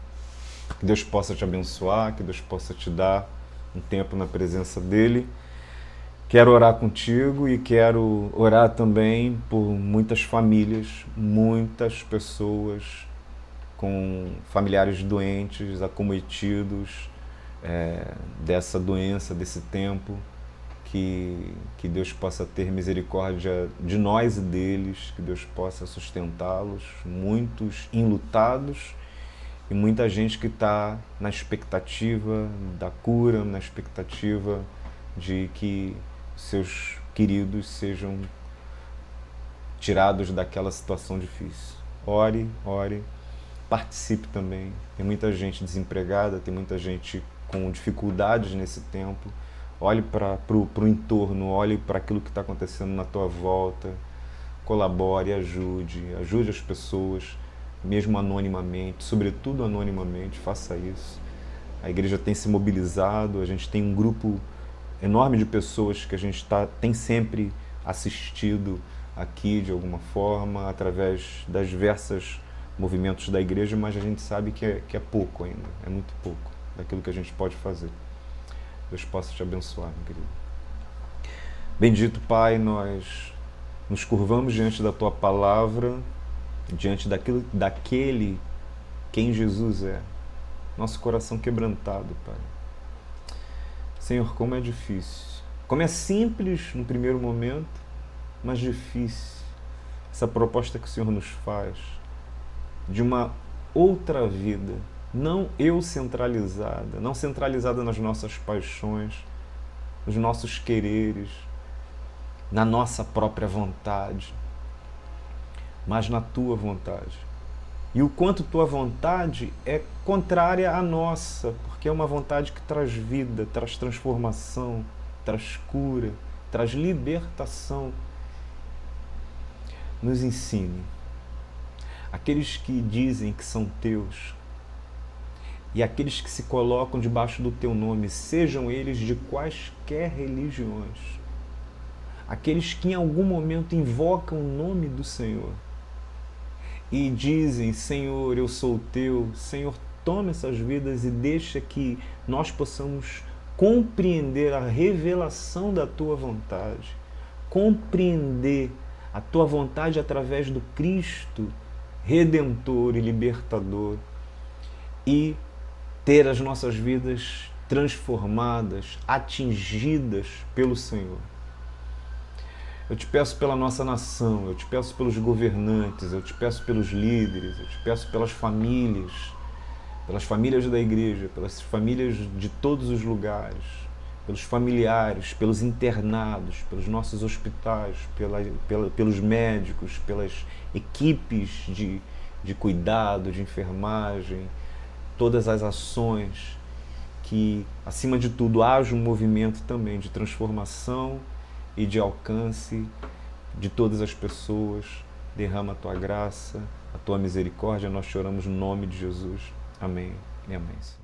Que Deus possa te abençoar, que Deus possa te dar um tempo na presença dEle. Quero orar contigo e quero orar também por muitas famílias, muitas pessoas com familiares doentes, acometidos dessa doença, desse tempo. Que Deus possa ter misericórdia de nós e deles, que Deus possa sustentá-los, muitos enlutados e muita gente que está na expectativa da cura, na expectativa de que seus queridos sejam tirados daquela situação difícil. Ore, participe também. Tem muita gente desempregada, tem muita gente com dificuldades nesse tempo. Olhe para o entorno, olhe para aquilo que está acontecendo na tua volta, colabore, ajude as pessoas, mesmo anonimamente, sobretudo anonimamente, faça isso. A igreja tem se mobilizado, a gente tem um grupo enorme de pessoas que a gente tem sempre assistido aqui de alguma forma, através das diversas movimentos da igreja, mas a gente sabe que é pouco ainda, é muito pouco daquilo que a gente pode fazer. Deus possa te abençoar, meu querido. Bendito Pai, nós nos curvamos diante da Tua palavra, diante daquele quem Jesus é. Nosso coração quebrantado, Pai. Senhor, como é difícil. Como é simples no primeiro momento, mas difícil. Essa proposta que o Senhor nos faz de uma outra vida, não eu centralizada, não centralizada nas nossas paixões, nos nossos quereres, na nossa própria vontade, mas na Tua vontade. E o quanto Tua vontade é contrária à nossa, porque é uma vontade que traz vida, traz transformação, traz cura, traz libertação. Nos ensine. Aqueles que dizem que são teus e aqueles que se colocam debaixo do teu nome, sejam eles de quaisquer religiões, aqueles que em algum momento invocam o nome do Senhor e dizem: Senhor, eu sou teu, Senhor, toma essas vidas e deixa que nós possamos compreender a revelação da tua vontade, compreender a tua vontade através do Cristo Redentor e Libertador, e ter as nossas vidas transformadas, atingidas pelo Senhor. Eu te peço pela nossa nação, eu te peço pelos governantes, eu te peço pelos líderes, eu te peço pelas famílias da igreja, pelas famílias de todos os lugares, pelos familiares, pelos internados, pelos nossos hospitais, pelos médicos, pelas equipes de cuidado, de enfermagem, todas as ações, que, acima de tudo, haja um movimento também de transformação e de alcance de todas as pessoas. Derrama a tua graça, a tua misericórdia, nós choramos no nome de Jesus. Amém e amém.